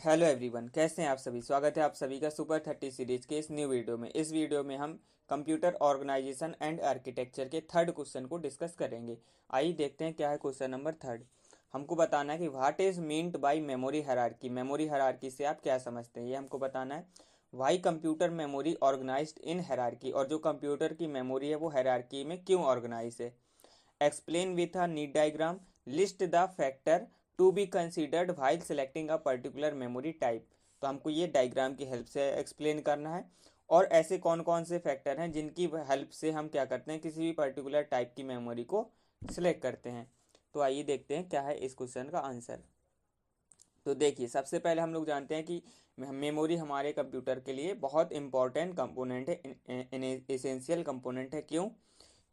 Hello everyone, कैसे हैं आप सभी। स्वागत है आप सभी का सुपर 30 सीरीज के इस न्यू वीडियो में। इस वीडियो में हम कंप्यूटर ऑर्गेनाइजेशन एंड आर्किटेक्चर के थर्ड क्वेश्चन को डिस्कस करेंगे। आइए देखते हैं क्या है क्वेश्चन नंबर थर्ड। हमको बताना है कि what is meant by memory hierarchy. Memory hierarchy से आप क्या समझते हैं, ये हमको बताना है। वाई कंप्यूटर मेमोरी ऑर्गेनाइज्ड इन हायरार्की, और जो कंप्यूटर की मेमोरी है वो हायरार्की में क्यों ऑर्गेनाइज है। Explain with a neat diagram. List the factor to be considered while selecting a particular memory type. तो हमको ये डायग्राम की हेल्प से एक्सप्लेन करना है। और ऐसे कौन कौन से फैक्टर हैं जिनकी हेल्प से हम क्या करते हैं, किसी भी पर्टिकुलर टाइप की मेमोरी को सिलेक्ट करते हैं। तो आइए देखते हैं क्या है इस क्वेश्चन का आंसर। तो देखिए, सबसे पहले हम लोग जानते हैं कि मेमोरी हमारे कंप्यूटर के लिए बहुत इंपॉर्टेंट कंपोनेंट है, एसेंशियल कंपोनेंट है। क्यों?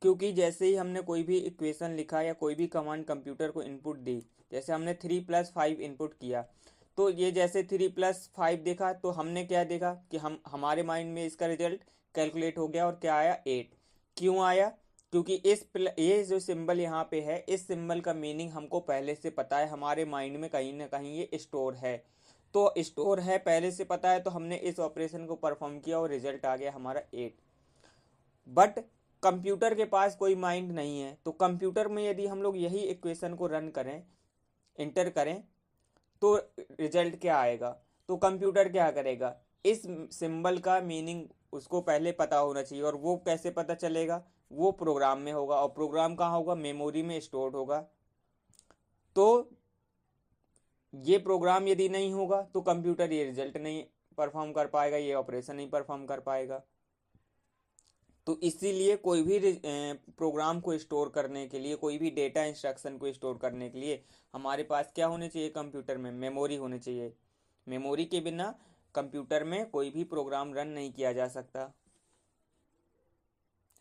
क्योंकि जैसे ही हमने कोई भी इक्वेशन लिखा या कोई भी कमांड कंप्यूटर को इनपुट दी, जैसे हमने 3+5 इनपुट किया, तो ये जैसे 3+5 देखा तो हमने क्या देखा कि हम हमारे माइंड में इसका रिजल्ट कैलकुलेट हो गया और क्या आया, 8। क्यों आया? क्योंकि ये जो सिंबल यहाँ पे है, इस सिंबल का मीनिंग हमको पहले से पता है, हमारे माइंड में कहीं ना कहीं ये स्टोर है। तो स्टोर है, पहले से पता है, तो हमने इस ऑपरेशन को परफॉर्म किया और रिजल्ट आ गया हमारा 8। बट कंप्यूटर के पास कोई माइंड नहीं है, तो कंप्यूटर में यदि हम लोग यही इक्वेशन को रन करें, इंटर करें, तो रिजल्ट क्या आएगा। तो कंप्यूटर क्या करेगा, इस सिंबल का मीनिंग उसको पहले पता होना चाहिए। और वो कैसे पता चलेगा? वो प्रोग्राम में होगा, और प्रोग्राम कहाँ होगा? मेमोरी में स्टोर्ड होगा। तो ये प्रोग्राम यदि नहीं होगा तो कंप्यूटर ये रिजल्ट नहीं परफॉर्म कर पाएगा, ये ऑपरेशन नहीं परफॉर्म कर पाएगा। तो इसीलिए कोई भी प्रोग्राम को स्टोर करने के लिए, कोई भी डेटा इंस्ट्रक्शन को स्टोर करने के लिए हमारे पास क्या होने चाहिए, कंप्यूटर में मेमोरी होनी चाहिए। मेमोरी के बिना कंप्यूटर में कोई भी प्रोग्राम रन नहीं किया जा सकता,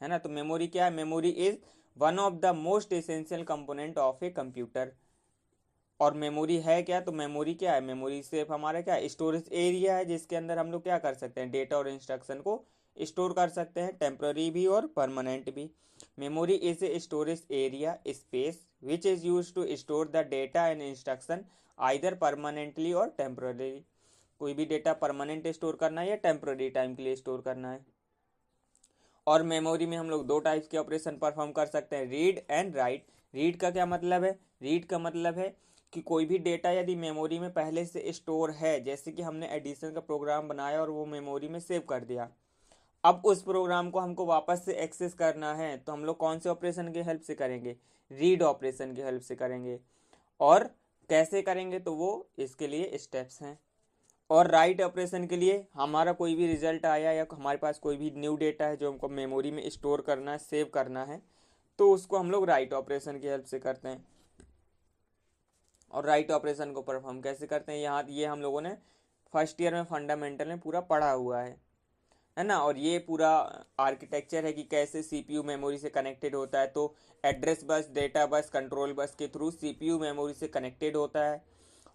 है ना। तो मेमोरी क्या है? Memory is one of the most essential component of a computer. और मेमोरी है क्या? तो मेमोरी क्या है? मेमोरी सिर्फ हमारा क्या, स्टोरेज एरिया है, जिसके अंदर हम लोग क्या कर सकते हैं, डेटा और इंस्ट्रक्शन को स्टोर कर सकते हैं, टेम्पररी भी और परमानेंट भी। Memory is a storage area space which is use to store the data and instruction either permanently और टेम्पररी। कोई भी डेटा परमानेंट स्टोर करना है या टेम्पररी टाइम के लिए स्टोर करना है। और मेमोरी में हम लोग दो टाइप्स के ऑपरेशन परफॉर्म कर सकते हैं, रीड एंड राइट। रीड का क्या मतलब है? रीड का मतलब है कि कोई भी डेटा यदि मेमोरी में पहले से स्टोर है, जैसे कि हमने एडिशन का प्रोग्राम बनाया और वो मेमोरी में सेव कर दिया, अब उस प्रोग्राम को हमको वापस से एक्सेस करना है, तो हम लोग कौन से ऑपरेशन की हेल्प से करेंगे? रीड ऑपरेशन की हेल्प से करेंगे। और कैसे करेंगे, तो वो इसके लिए स्टेप्स हैं। और राइट ऑपरेशन के लिए हमारा कोई भी रिजल्ट आया या हमारे पास कोई भी न्यू डेटा है जो हमको मेमोरी में स्टोर करना है, सेव करना है, तो उसको हम लोग राइट ऑपरेशन की हेल्प से करते हैं। और राइट ऑपरेशन को परफॉर्म कैसे करते हैं, यहाँ ये हम लोगों ने फर्स्ट ईयर में फंडामेंटल में पूरा पढ़ा हुआ है ना। और ये पूरा आर्किटेक्चर है कि कैसे सीपीयू मेमोरी से कनेक्टेड होता है। तो address bus, data bus, control bus के थ्रू सीपीयू मेमोरी से कनेक्टेड होता है।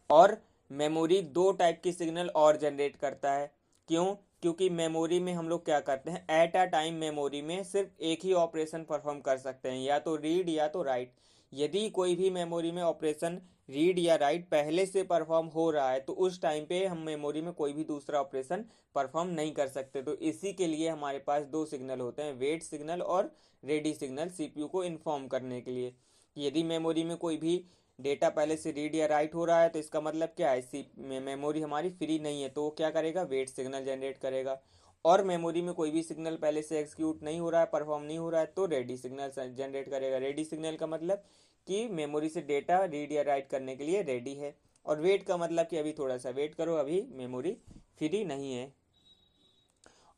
और मेमोरी दो टाइप की सिग्नल और जनरेट करता है। क्यों? क्योंकि मेमोरी में हम लोग क्या करते हैं, एट अ टाइम मेमोरी में सिर्फ एक ही ऑपरेशन परफॉर्म कर सकते हैं, या तो रीड या तो राइट। यदि कोई भी मेमोरी में ऑपरेशन रीड या राइट पहले से परफॉर्म हो रहा है, तो उस टाइम पे हम मेमोरी में कोई भी दूसरा ऑपरेशन परफॉर्म नहीं कर सकते। तो इसी के लिए हमारे पास दो सिग्नल होते हैं, वेट सिग्नल और रेडी सिग्नल, सीपीयू को इन्फॉर्म करने के लिए। यदि मेमोरी में कोई भी डेटा पहले से रीड या राइट हो रहा है, तो इसका मतलब क्या है, सी मेमोरी हमारी फ्री नहीं है, तो वो क्या करेगा, वेट सिग्नल जनरेट करेगा। और मेमोरी में कोई भी सिग्नल पहले से एग्जीक्यूट नहीं हो रहा है, परफॉर्म नहीं हो रहा है, तो रेडी सिग्नल जनरेट करेगा। रेडी सिग्नल का मतलब कि मेमोरी से डेटा रीड या राइट करने के लिए रेडी है। और वेट का मतलब कि अभी थोड़ा सा वेट करो, अभी मेमोरी फ्री नहीं है।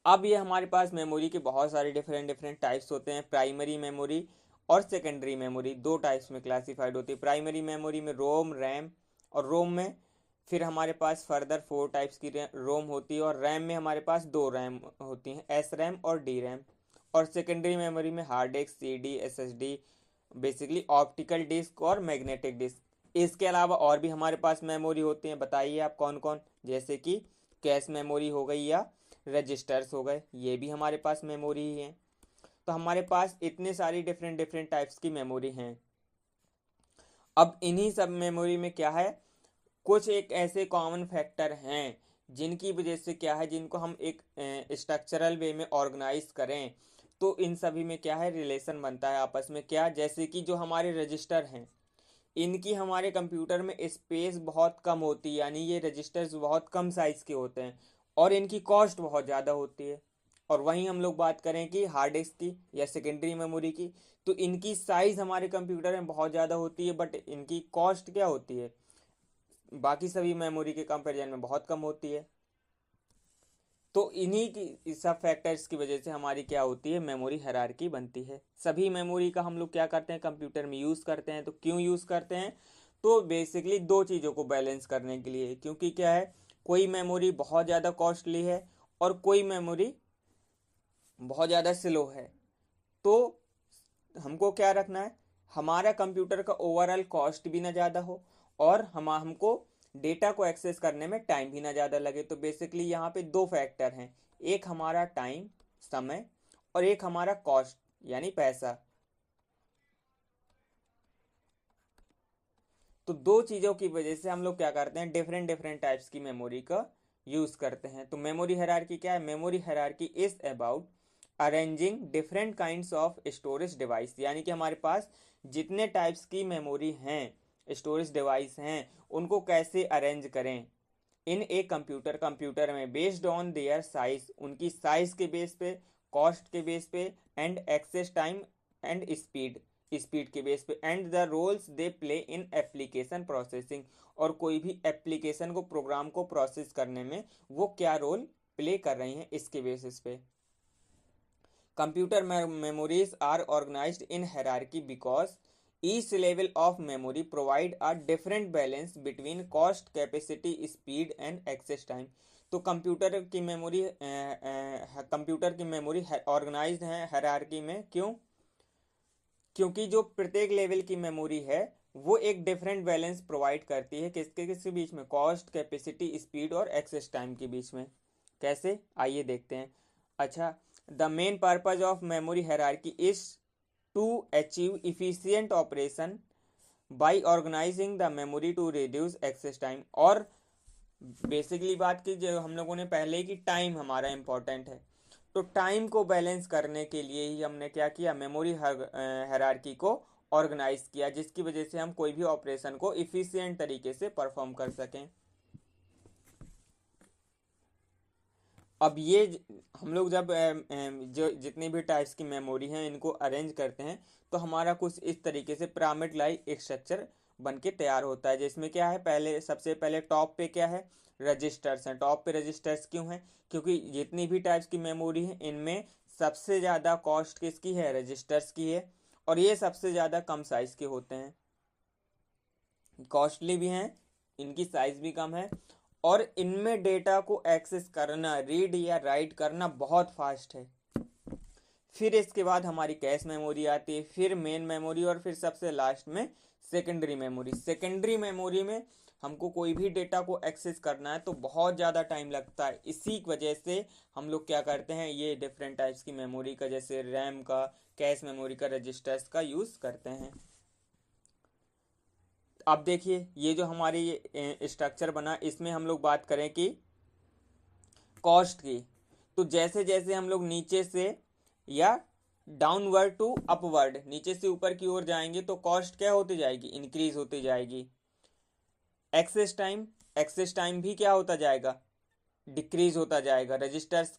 अब ये हमारे पास मेमोरी के बहुत सारे डिफरेंट डिफरेंट टाइप्स होते हैं। प्राइमरी मेमोरी और सेकेंडरी मेमोरी दो टाइप्स में क्लासिफाइड होती है। प्राइमरी मेमोरी में रोम, रैम। और रोम में फिर हमारे पास फर्दर 4 टाइप्स की रोम होती है। और रैम में हमारे पास दो रैम होती हैं, एस रैम और डी रैम। और सेकेंडरी मेमोरी में hard disk, C D, S S D, basically optical disk और मैग्नेटिक डिस्क। इसके अलावा और भी हमारे पास मेमोरी होती हैं, बताइए आप कौन कौन। जैसे कि कैश मेमोरी हो गई या रजिस्टर्स हो गए, ये भी हमारे पास मेमोरी ही है। तो हमारे पास इतने सारी डिफरेंट डिफरेंट टाइप्स की मेमोरी हैं। अब इन्हीं सब मेमोरी में क्या है, कुछ एक ऐसे कॉमन फैक्टर हैं जिनकी वजह से क्या है, जिनको हम एक स्ट्रक्चरल वे में ऑर्गेनाइज करें तो इन सभी में क्या है, रिलेशन बनता है आपस में। क्या, जैसे कि जो हमारे रजिस्टर हैं, इनकी हमारे कंप्यूटर में स्पेस बहुत कम होती है, यानी ये रजिस्टर्स बहुत कम साइज के होते हैं और इनकी कॉस्ट बहुत ज़्यादा होती है। और वहीं हम लोग बात करें कि हार्ड डिस्क की या सेकेंडरी मेमोरी की, तो इनकी साइज हमारे कंप्यूटर में बहुत ज़्यादा होती है, बट इनकी कॉस्ट क्या होती है, बाकी सभी मेमोरी के कंपैरिजन में बहुत कम होती है। तो इन्हीं की सब फैक्टर्स की वजह से हमारी क्या होती है, मेमोरी हायरार्की बनती है। सभी मेमोरी का हम लोग क्या करते हैं, कंप्यूटर में यूज़ करते हैं। तो क्यों यूज़ करते हैं, तो बेसिकली दो चीज़ों को बैलेंस करने के लिए। क्योंकि क्या है, कोई मेमोरी बहुत ज़्यादा कॉस्टली है और कोई मेमोरी बहुत ज़्यादा स्लो है। तो हमको क्या रखना है, हमारा कंप्यूटर का ओवरऑल कॉस्ट भी ना ज़्यादा हो और हमको डेटा को एक्सेस करने में टाइम भी ना ज़्यादा लगे। तो बेसिकली यहाँ पे दो फैक्टर हैं, एक हमारा टाइम, समय, और एक हमारा कॉस्ट यानी पैसा। तो दो चीज़ों की वजह से हम लोग क्या करते हैं, डिफरेंट डिफरेंट टाइप्स की मेमोरी का यूज़ करते हैं। तो मेमोरी हायरार्की क्या है, memory hierarchy is about arranging different kinds of storage device, यानी कि हमारे पास जितने टाइप्स की मेमोरी हैं, स्टोरेज डिवाइस हैं, उनको कैसे अरेंज करें इन ए कंप्यूटर, कंप्यूटर में बेस्ड ऑन देयर साइज, उनकी साइज के बेस पे, कॉस्ट के बेस पे, and access time and speed, speed के बेस पे, and the roles they play in application processing, और कोई भी एप्लीकेशन को, प्रोग्राम को प्रोसेस करने में वो क्या रोल प्ले कर रही हैं इसके बेसिस पे। Computer memories are organized in hierarchy because each level of memory provide a different balance between cost, capacity, speed and access time। तो कंप्यूटर की मेमोरी ऑर्गेनाइज्ड है हायरार्की में। क्यों, क्योंकि जो प्रत्येक लेवल की मेमोरी है वो एक डिफरेंट बैलेंस प्रोवाइड करती है, किसके किसके बीच में, कॉस्ट, कैपेसिटी, स्पीड और एक्सेस टाइम के बीच में। कैसे, आइए देखते हैं। अच्छा, the main purpose of memory hierarchy is to achieve efficient operation by organizing the memory to reduce access time. और बेसिकली बात की जो हम लोगों ने पहले ही कि टाइम हमारा इंपॉर्टेंट है, तो टाइम को बैलेंस करने के लिए ही हमने क्या किया, मेमोरी हायरार्की को ऑर्गेनाइज किया, जिसकी वजह से हम कोई भी ऑपरेशन को इफिशियंट तरीके से परफॉर्म कर सकें। अब ये हम लोग जब जो जितनी भी टाइप्स की मेमोरी हैं इनको अरेंज करते हैं तो हमारा कुछ इस तरीके से पिरामिड लाइक एक स्ट्रक्चर बन के तैयार होता है, जिसमें क्या है, पहले सबसे पहले टॉप पे क्या है, रजिस्टर्स हैं। टॉप पे रजिस्टर्स क्यों हैं, क्योंकि जितनी भी टाइप्स की मेमोरी है इनमें सबसे ज़्यादा कॉस्ट किसकी है, रजिस्टर्स की है, और ये सबसे ज़्यादा कम साइज़ के होते हैं, कॉस्टली भी हैं, इनकी साइज भी कम है, और इनमें डेटा को एक्सेस करना, रीड या राइट करना बहुत फास्ट है। फिर इसके बाद हमारी कैश मेमोरी आती है, फिर मेन मेमोरी, और फिर सबसे लास्ट में सेकेंडरी मेमोरी। सेकेंडरी मेमोरी में हमको कोई भी डेटा को एक्सेस करना है तो बहुत ज़्यादा टाइम लगता है। इसी वजह से हम लोग क्या करते हैं, ये डिफरेंट टाइप्स की मेमोरी का, जैसे रैम का, कैश मेमोरी का, रजिस्टर्स का यूज़ करते हैं। अब देखिए ये जो हमारी ये स्ट्रक्चर बना, इसमें हम लोग बात करें कि कॉस्ट की, तो जैसे जैसे हम लोग नीचे से या डाउनवर्ड टू अपवर्ड, नीचे से ऊपर की ओर जाएंगे तो कॉस्ट क्या होती जाएगी, इंक्रीज होती जाएगी। एक्सेस टाइम, एक्सेस टाइम भी क्या होता जाएगा, डिक्रीज होता जाएगा। रजिस्टर्स,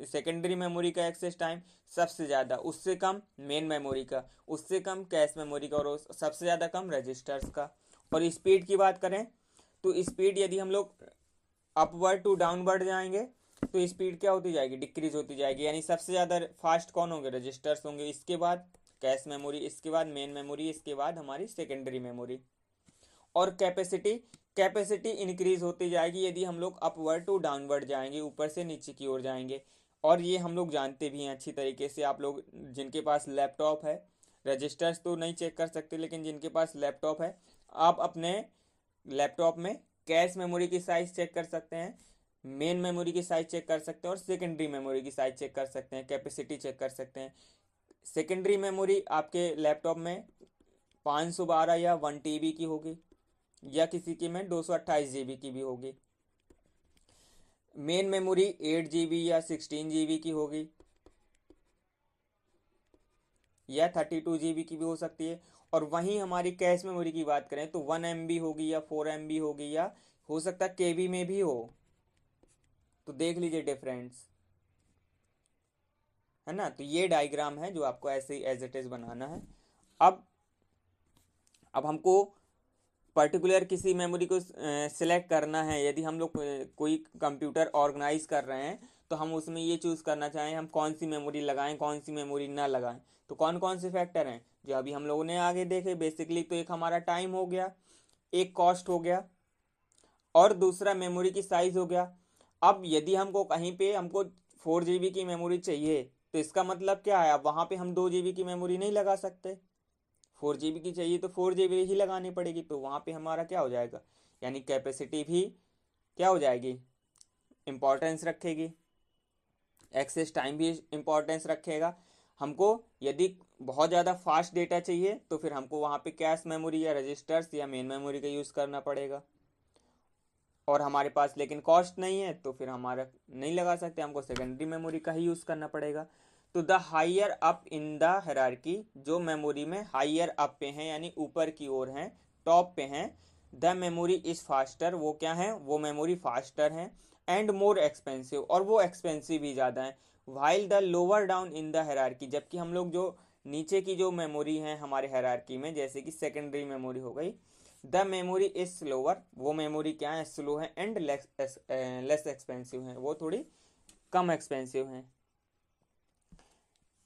सेकेंडरी मेमोरी का एक्सेस टाइम सबसे ज़्यादा, उससे कम मेन मेमोरी का, उससे कम कैश मेमोरी का, और सबसे ज़्यादा कम रजिस्टर्स का। और स्पीड की बात करें तो स्पीड यदि हम लोग अपवर्ड टू डाउनवर्ड जाएंगे तो स्पीड क्या होती जाएगी, डिक्रीज होती जाएगी। यानी सबसे ज़्यादा फास्ट कौन होंगे, रजिस्टर्स होंगे, इसके बाद कैश मेमोरी, इसके बाद मेन मेमोरी, इसके बाद हमारी सेकेंडरी मेमोरी। और कैपेसिटी, कैपेसिटी इंक्रीज होती जाएगी यदि हम लोग अपवर्ड टू डाउनवर्ड जाएंगे, ऊपर से नीचे की ओर जाएंगे। और ये हम लोग जानते भी हैं अच्छी तरीके से, आप लोग जिनके पास लैपटॉप है, रजिस्टर्स तो नहीं चेक कर सकते, लेकिन जिनके पास लैपटॉप है, आप अपने लैपटॉप में कैश मेमोरी की साइज चेक कर सकते हैं, मेन मेमोरी की साइज चेक कर सकते हैं, और सेकेंडरी मेमोरी की साइज चेक कर सकते हैं, कैपेसिटी चेक कर सकते हैं। सेकेंडरी मेमोरी आपके लैपटॉप में 512 या 1 TB की होगी, या किसी की में 228 GB की भी होगी। मेन मेमोरी 8 GB या 16 GB की होगी, या 32 GB की भी हो सकती है। और वहीं हमारी कैश मेमोरी की बात करें तो 1 MB होगी या 4 MB होगी, या हो सकता है KB में भी हो। तो देख लीजिए डिफरेंस, है ना। तो ये डायग्राम है जो आपको ऐसे ही एज इट इज बनाना है। अब हमको पर्टिकुलर किसी मेमोरी को सिलेक्ट करना है। यदि हम लोग कोई कंप्यूटर ऑर्गेनाइज कर रहे हैं तो हम उसमें ये चूज़ करना चाहें हम कौन सी मेमोरी लगाएं, कौन सी मेमोरी ना लगाएं। तो कौन कौन से फैक्टर हैं जो अभी हम लोगों ने आगे देखे। बेसिकली तो एक हमारा टाइम हो गया, एक कॉस्ट हो गया, और दूसरा मेमोरी की साइज हो गया। अब यदि हमको कहीं पे हमको 4 GB की मेमोरी चाहिए तो इसका मतलब क्या है, अब वहाँ पे हम 2 GB की मेमोरी नहीं लगा सकते। 4 GB की चाहिए तो 4 GB ही लगानी पड़ेगी। तो वहाँ पे हमारा क्या हो जाएगा, यानी कैपेसिटी भी क्या हो जाएगी, इम्पोर्टेंस रखेगी। एक्सेस टाइम भी इम्पोर्टेंस रखेगा। हमको यदि बहुत ज़्यादा फास्ट डेटा चाहिए तो फिर हमको वहाँ पे कैश मेमोरी या रजिस्टर्स या मेन मेमोरी का यूज़ करना पड़ेगा। और हमारे पास लेकिन कॉस्ट नहीं है तो फिर हमारा नहीं लगा सकते, हमको सेकेंडरी मेमोरी का ही यूज़ करना पड़ेगा। तो the higher up in the hierarchy, जो मेमोरी में हाइयर अप पे हैं यानी ऊपर की ओर हैं, टॉप पे हैं, द मेमोरी इज़ फास्टर, वो क्या है, वो मेमोरी फास्टर है, एंड मोर एक्सपेंसिव, और वो एक्सपेंसिव भी ज़्यादा है। While the lower down in the hierarchy, जबकि हम लोग जो नीचे की जो मेमोरी है हमारे हायरार्की में, जैसे कि सेकेंडरी मेमोरी हो गई, द मेमोरी इज स्लोअर, वो मेमोरी क्या है, स्लो है, एंड लेस एक्सपेंसिव है, वो थोड़ी कम एक्सपेंसिव है।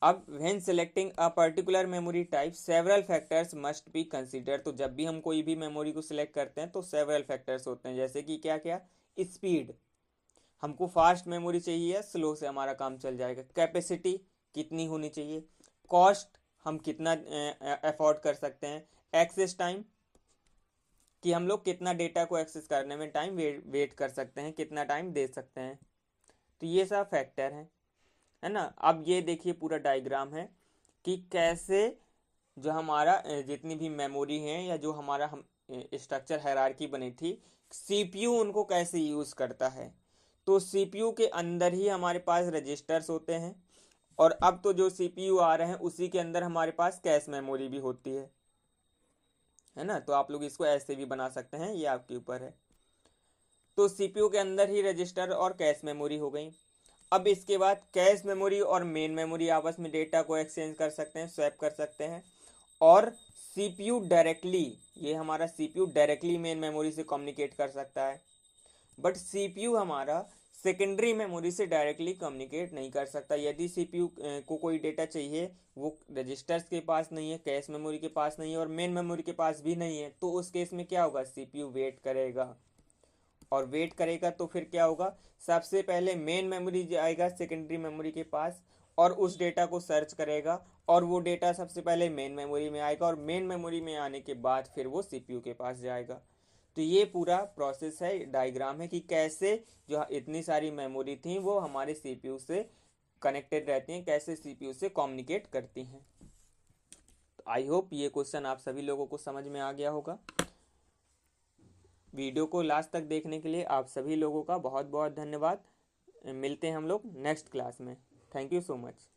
अब when selecting a particular memory type several factors must be consider, तो जब भी हम कोई भी मेमोरी को सिलेक्ट करते हैं तो सेवरल फैक्टर्स होते हैं, जैसे कि क्या क्या, स्पीड, हमको फास्ट मेमोरी चाहिए, स्लो से हमारा काम चल जाएगा। कैपेसिटी कितनी होनी चाहिए, कॉस्ट हम कितना अफोर्ड कर सकते हैं, एक्सेस टाइम कि हम लोग कितना डेटा को एक्सेस करने में टाइम वेट कर सकते हैं, कितना टाइम दे सकते हैं। तो ये सब फैक्टर हैं, है ना। अब ये देखिए पूरा डायग्राम है कि कैसे जो हमारा जितनी भी मेमोरी है या जो हमारा हम स्ट्रक्चर हायरार्की बनी थी, सीपीयू उनको कैसे यूज़ करता है। तो सीपीयू के अंदर ही हमारे पास रजिस्टर्स होते हैं, और अब तो जो सीपीयू आ रहे हैं उसी के अंदर हमारे पास कैश मेमोरी भी होती है ना। तो आप लोग इसको ऐसे भी बना सकते हैं, ये आपके ऊपर है। तो सीपीयू के अंदर ही रजिस्टर और कैश मेमोरी हो गई। अब इसके बाद कैश मेमोरी और मेन मेमोरी आपस में डेटा को एक्सचेंज कर सकते हैं, स्वैप कर सकते हैं। और सीपीयू डायरेक्टली, ये हमारा सीपीयू डायरेक्टली मेन मेमोरी से कम्युनिकेट कर सकता है, बट सीपीयू हमारा सेकेंडरी मेमोरी से डायरेक्टली कम्युनिकेट नहीं कर सकता। यदि सीपीयू को कोई डेटा चाहिए, वो रजिस्टर्स के पास नहीं है, कैश मेमोरी के पास नहीं है, और मेन मेमोरी के पास भी नहीं है, तो उस केस में क्या होगा, सीपीयू वेट करेगा। और वेट करेगा तो फिर क्या होगा, सबसे पहले मेन मेमोरी जाएगा सेकेंडरी मेमोरी के पास और उस डेटा को सर्च करेगा, और वो डेटा सबसे पहले मेन मेमोरी में आएगा, और मेन मेमोरी में आने के बाद फिर वो सीपीयू के पास जाएगा। तो ये पूरा प्रोसेस है, डायग्राम है कि कैसे जो इतनी सारी मेमोरी थी वो हमारे सीपीयू से कनेक्टेड रहती हैं, कैसे सीपीयू से कम्युनिकेट करती हैं। तो आई होप ये क्वेश्चन आप सभी लोगों को समझ में आ गया होगा। वीडियो को लास्ट तक देखने के लिए आप सभी लोगों का बहुत बहुत धन्यवाद। मिलते हैं हम लोग नेक्स्ट क्लास में। Thank you so much.